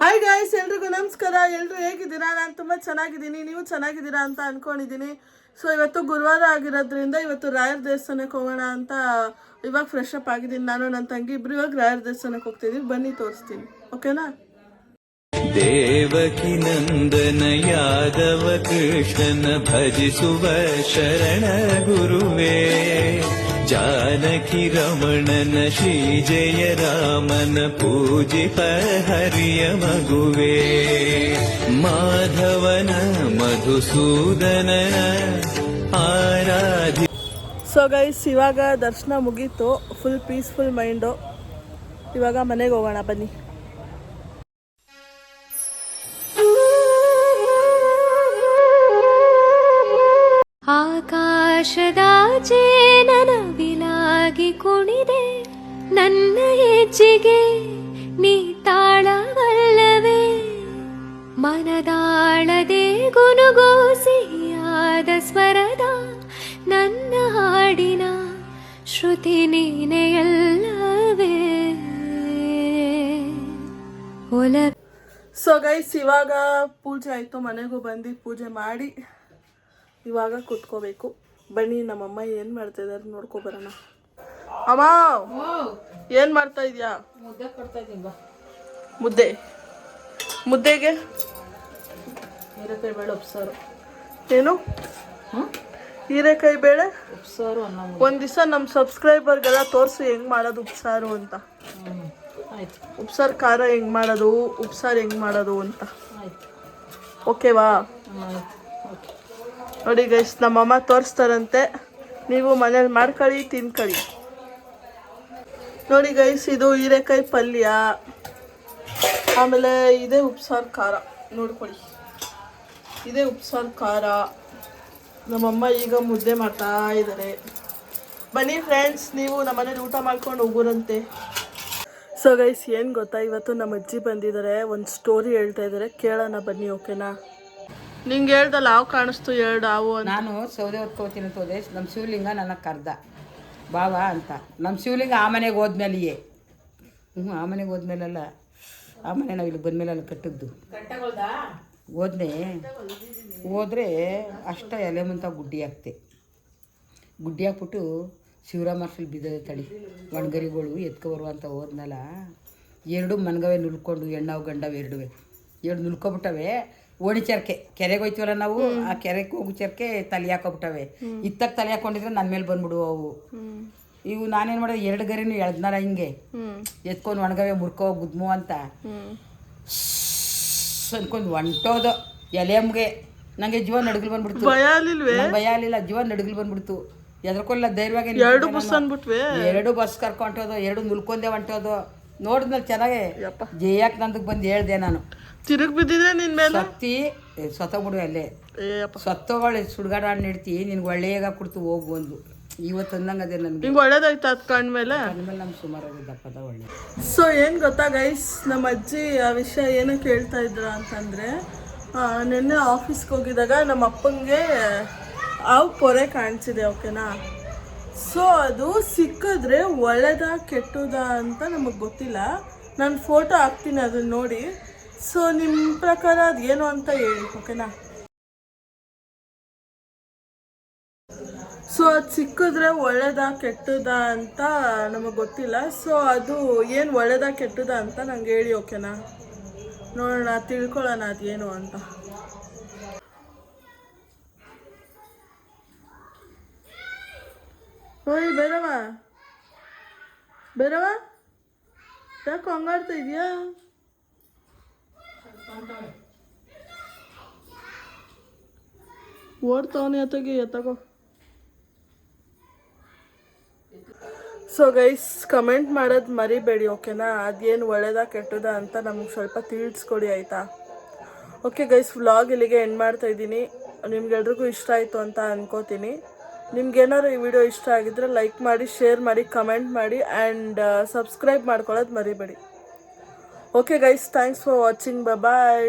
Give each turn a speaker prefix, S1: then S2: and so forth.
S1: Hi guys, ಎಲ್ರಿಗೂ ನಮಸ್ಕಾರ. ಎಲ್ಲರೂ ಹೇಗಿದ್ದೀರಾ? ನಾನು ತುಂಬ ಚೆನ್ನಾಗಿದ್ದೀನಿ, ನೀವು ಚೆನ್ನಾಗಿದ್ದೀರಾ ಅಂತ ಅಂದ್ಕೊಂಡಿದ್ದೀನಿ. ಸೊ ಇವತ್ತು ಗುರುವಾರ ಆಗಿರೋದ್ರಿಂದ ಇವತ್ತು ರಾಯರ ದೇವಸ್ಥಾನಕ್ಕೆ ಹೋಗೋಣ ಅಂತ ಇವಾಗ ಫ್ರೆಶ್ ಅಪ್ ಆಗಿದ್ದೀನಿ. ನಾನು ನನ್ನ ತಂಗಿ ಇಬ್ಬರು ಇವಾಗ ರಾಯರ ದೇವಸ್ಥಾನಕ್ಕೆ ಹೋಗ್ತಿದ್ದೀವಿ. ಬನ್ನಿ ತೋರಿಸ್ತೀನಿ, ಓಕೆನಾ?
S2: ದೇವಕಿ ನಂದನ ಯಾದವ ಕೃಷ್ಣನ ಭಜಿಸುವ ಶರಣ ಗುರುವೇ, ಜಾನಕಿ ರಮಣನ ಶ್ರೀ ಜಯ ರಾಮನ ಪೂಜಿಪ ಹರಿಯ ಮಗುವೇ, ಮಾಧವನ ಮಧುಸೂದನ ಆರಾಧಿ.
S1: ಸೊ ಗೈಸ್, ಇವಾಗ ದರ್ಶನ ಮುಗೀತು. Full peaceful mind. ಇವಾಗ ಮನೆಗೆ ಹೋಗೋಣ, ಬನ್ನಿ.
S3: ಆಕಾಶದಾಚೆ ನನವಿಲಾಗಿ ಕುಣಿದೆ, ನನ್ನ ಹೆಜ್ಜೆಗೆ ನೀ ತಾಳವಲ್ಲವೇ, ಮನದಾಳದೆ ಗುನುಗೋ ಸಿಹಿಯಾದ ಸ್ವರದ ನನ್ನ ಹಾಡಿನ ಶ್ರುತಿ ನೀನೆಯಲ್ಲವೇ ಒಲ.
S1: ಸೊ ಗೈಸ್, ಇವಾಗ ಪೂಜೆ ಆಯಿತು. ಮನೆಗೂ ಬಂದು ಪೂಜೆ ಮಾಡಿ ಇವಾಗ ಕೂತ್ಕೋಬೇಕು. ಬನ್ನಿ, ನಮ್ಮಮ್ಮ ಏನು ಮಾಡ್ತಾ ಇದ್ದಾರೆ ನೋಡ್ಕೊ ಬರೋಣ. ಅಮ್ಮ, ಏನು ಮಾಡ್ತಾ ಇದೀಯಾ?
S4: ಮುದ್ದೆ ಕೊಡ್ತಾ ಇದ್ದೀನಿ.
S1: ಮುದ್ದೆ. ಮುದ್ದೆಗೆ
S4: ಹೀರೆಕಾಯಿ ಬೇಳೆ ಉಪ್ಸಾರು.
S1: ಏನು? ಹೀರೆಕಾಯಿ ಬೇಳೆ
S4: ಉಪ್ಸಾರು ಅನ್ನ.
S1: ಒಂದು ದಿವಸ ನಮ್ಮ ಸಬ್ಸ್ಕ್ರೈಬರ್ಗೆಲ್ಲ ತೋರಿಸು ಹೆಂಗೆ ಮಾಡೋದು ಉಪ್ಸಾರು ಅಂತ.
S4: ಆಯ್ತು.
S1: ಉಪ್ಸಾರು ಖಾರ ಹೆಂಗೆ ಮಾಡೋದು, ಉಪ್ಸಾರು ಹೆಂಗೆ ಮಾಡೋದು ಅಂತ.
S4: ಆಯ್ತು.
S1: ಓಕೆವಾ?
S4: ಆಯ್ತು. ಓಕೆ.
S1: ನೋಡಿ ಗೈಸ್, ನಮ್ಮಮ್ಮ ತೋರಿಸ್ತಾರಂತೆ. ನೀವು ಮನೇಲಿ ಮಾಡ್ಕೊಳ್ಳಿ, ತಿನ್ಕೊಳ್ಳಿ. ನೋಡಿ ಗೈಸ್, ಇದು ಹೀರೆಕಾಯಿ ಪಲ್ಯ, ಆಮೇಲೆ ಇದೇ ಉಪ್ಸಾರು ಖಾರ. ನೋಡ್ಕೊಳ್ಳಿ, ಇದೇ ಉಪ್ಸಾರು ಖಾರ. ನಮ್ಮಮ್ಮ ಈಗ ಮುದ್ದೆ ಮಾಡ್ತಾ ಇದ್ದಾರೆ. ಬನ್ನಿ ಫ್ರೆಂಡ್ಸ್, ನೀವು ನಮ್ಮ ಮನೇಲಿ ಊಟ ಮಾಡ್ಕೊಂಡು ಹೋಗೋರಂತೆ. ಸೊ ಗೈಸ್, ಏನು ಗೊತ್ತಾ, ಇವತ್ತು ನಮ್ಮ ಅಜ್ಜಿ ಬಂದಿದ್ದಾರೆ, ಒಂದು ಸ್ಟೋರಿ ಹೇಳ್ತಾ ಇದ್ದಾರೆ, ಕೇಳೋಣ ಬನ್ನಿ, ಓಕೆನಾ? ನಿಂಗೆ ಹೇಳ್ದಲ್ಲ, ಹಾವು ಕಾಣಿಸ್ತು, ಎರಡು ಹಾವು ಅಂತ.
S4: ನಾನು ಸೌದೆ ಹೊತ್ಕೋತೀನಿ ಅಂತ ಹೋದೆ. ನಮ್ಮ ಶಿವಲಿಂಗ ನನ್ನ ಕರ್ದ ಬಾವ ಅಂತ. ನಮ್ಮ ಶಿವಲಿಂಗ ಆ ಮನೆಗೆ ಹೋದ್ಮೇಲೆಯೇ, ಆ ಮನೆಗೆ ಹೋದ್ಮೇಲಲ್ಲ, ಆ ಮನೆ ನಾವು ಇಲ್ಲಿ ಬಂದಮೇಲೆಲ್ಲ ಕಟ್ಟಿದ್ದು. ಹೋದ್ರೆ ಅಷ್ಟ ಎಲೆ ಮುಂತ ಗುಡ್ಡಿ ಹಾಕ್ತೆ. ಗುಡ್ಡಿ ಹಾಕ್ಬಿಟ್ಟು ಶಿವರಾಮ ಅರ್ಸಲ್ಲಿ ಬಿದ್ದದೆ ತಳಿ ಒಣಗರಿಗಳು ಎತ್ಕೊಬರುವ ಅಂತ ಹೋದ್ನಲ್ಲ. ಎರಡು ಮನ್ಗವೆ ನುಲ್ಕೊಂಡು, ಹೆಣ್ಣಾವು ಗಂಡವೆ ಎರಡು ನುಲ್ಕೊಬಿಟ್ಟವೆ. ಓಣಿಚರ್ಕೆ ಕೆರೆಗೆ ಹೋಯ್ತೀವಲ್ಲ ನಾವು, ಆ ಕೆರೆಗೆ ಹೋಗೋ ಚರ್ಕೆ ತಲೆ ಹಾಕೋಬಿಟ್ಟವೆ. ಇತ್ತಾಗ ತಲೆ ಹಾಕೊಂಡಿದ್ರೆ ನನ್ನ ಮೇಲೆ ಬಂದ್ಬಿಡುವ ಅವು. ಇವು ನಾನೇನು ಮಾಡೋದು, ಎರಡು ಗರಿನೂ ಎಳ್ದ್ನಲ್ಲ ಹಿಂಗೆ ಎತ್ಕೊಂಡು ಒಣಗವೆ ಮುರ್ಕೋ ಗುದ್ಮು ಅಂತ ಅನ್ಕೊಂಡು ಹೊಂಟೋದು. ಎಲೆಮ್ಗೆ ನನಗೆ ಜೀವ ನಡುಗಲು ಬಂದ್ಬಿಡ್ತು. ಭಯ ಆಗಲಿಲ್ಲ, ಜೀವ ನಡುಗಲು ಬಂದ್ಬಿಡ್ತು. ಎದ್ರಕೊಲ್ಲ ಧೈರ್ಯವಾಗಿ ಎರಡು ಬಸ್ ಕರ್ಕೊಂಟೋದು, ಎರಡು ನುಲ್ಕೊಂಡೆ ಹೊಂಟೋದು. ನೋಡಿದ್ಮೇಲೆ ಚೆನ್ನಾಗೆ ಜಯಕ್ಕೆ ನಂದಕ್ಕೆ ಬಂದು ಹೇಳ್ದೆ ನಾನು.
S1: ತಿರುಗಿ ಬಿದ್ದಿದ್ರೆ ನಿನ್ನ ಮೇಲೆ
S4: ಸತ್ತಿ ಸತ್ತೋಗ್ಬಿಡು. ಅಲ್ಲೇ ಸತ್ತೋಗಳು ಸುಡ್ಗಾಡ ಹಣ್ಣು ಇಡ್ತಿ, ನಿನ್ಗೆ ಒಳ್ಳೆಯಾಗ ಕೊಡ್ತು ಹೋಗು ಒಂದು. ಇವತ್ತು ಅಂದಂಗೆ ಅದೇ ನನಗೆ
S1: ಒಳ್ಳೇದಾಯ್ತು ಅದು ಕಂಡ್ಮೇಲೆ.
S4: ನಮ್ಗೆ ಸುಮಾರಾಗಿದ್ದಪ್ಪದ ಒಳ್ಳೆ.
S1: ಸೊ ಏನು ಗೊತ್ತಾ ಗೈಸ್, ನಮ್ಮ ಅಜ್ಜಿ ಆ ವಿಷಯ ಏನಕ್ಕೆ ಹೇಳ್ತಾ ಇದ್ರ ಅಂತಂದರೆ, ನಿನ್ನೆ ಆಫೀಸ್ಗೆ ಹೋಗಿದಾಗ ನಮ್ಮ ಅಪ್ಪಂಗೆ ಹಾವು ಪೊರೆ ಕಾಣಿಸಿದೆ, ಓಕೆನಾ? ಸೊ ಅದು ಸಿಕ್ಕಿದ್ರೆ ಒಳ್ಳೆದಾ ಕೆಟ್ಟದಾ ಅಂತ ನಮಗೆ ಗೊತ್ತಿಲ್ಲ. ನಾನು ಫೋಟೋ ಹಾಕ್ತೀನಿ, ಅದನ್ನ ನೋಡಿ. ಸೊ ನಿಮ್ಮ ಪ್ರಕಾರ ಅದು ಏನು ಅಂತ ಹೇಳಿ, ಓಕೆನಾ? ಸೊ ಅದು ಸಿಕ್ಕಿದ್ರೆ ಒಳ್ಳೇದಾ ಕೆಟ್ಟದಾ ಅಂತ ನಮಗೆ ಗೊತ್ತಿಲ್ಲ. ಸೊ ಅದು ಏನು ಒಳ್ಳೇದಾ ಕೆಟ್ಟದಾ ಅಂತ ನಂಗೆ ಹೇಳಿ, ಓಕೆನಾ? ನೋಡೋಣ, ತಿಳ್ಕೊಳ್ಳೋಣ ಅದೇನು ಅಂತ. ಓಯ್ ಬೇರವ ಯಾಕೆ ಹಂಗಾಡ್ತಾ ಇದೆಯಾ? ಓಡ್ತವನೇ ಎತ್ತಗೋ. ಸೊ ಗೈಸ್, ಕಮೆಂಟ್ ಮಾಡೋದು ಮರಿಬೇಡಿ, ಓಕೆನಾ? ಅದೇನು ಒಳ್ಳೇದಾ ಕೆಟ್ಟದಾ ಅಂತ ನಮಗೆ ಸ್ವಲ್ಪ ತಿಳಿಸ್ಕೊಡಿ, ಆಯಿತಾ? ಓಕೆ ಗೈಸ್, ವ್ಲಾಗ್ ಇಲ್ಲಿಗೆ ಎಂಡ್ ಮಾಡ್ತಾ ಇದ್ದೀನಿ. ನಿಮ್ಗೆಲ್ರಿಗೂ ಇಷ್ಟ ಆಯಿತು ಅಂತ ಅನ್ಕೋತೀನಿ. ನಿಮ್ಗೇನಾದ್ರು ಈ ವಿಡಿಯೋ ಇಷ್ಟ ಆಗಿದ್ರೆ ಲೈಕ್ ಮಾಡಿ, ಶೇರ್ ಮಾಡಿ, ಕಮೆಂಟ್ ಮಾಡಿ ಆ್ಯಂಡ್ ಸಬ್ಸ್ಕ್ರೈಬ್ ಮಾಡ್ಕೊಳ್ಳೋದು ಮರಿಬೇಡಿ. Okay guys, thanks for watching. Bye.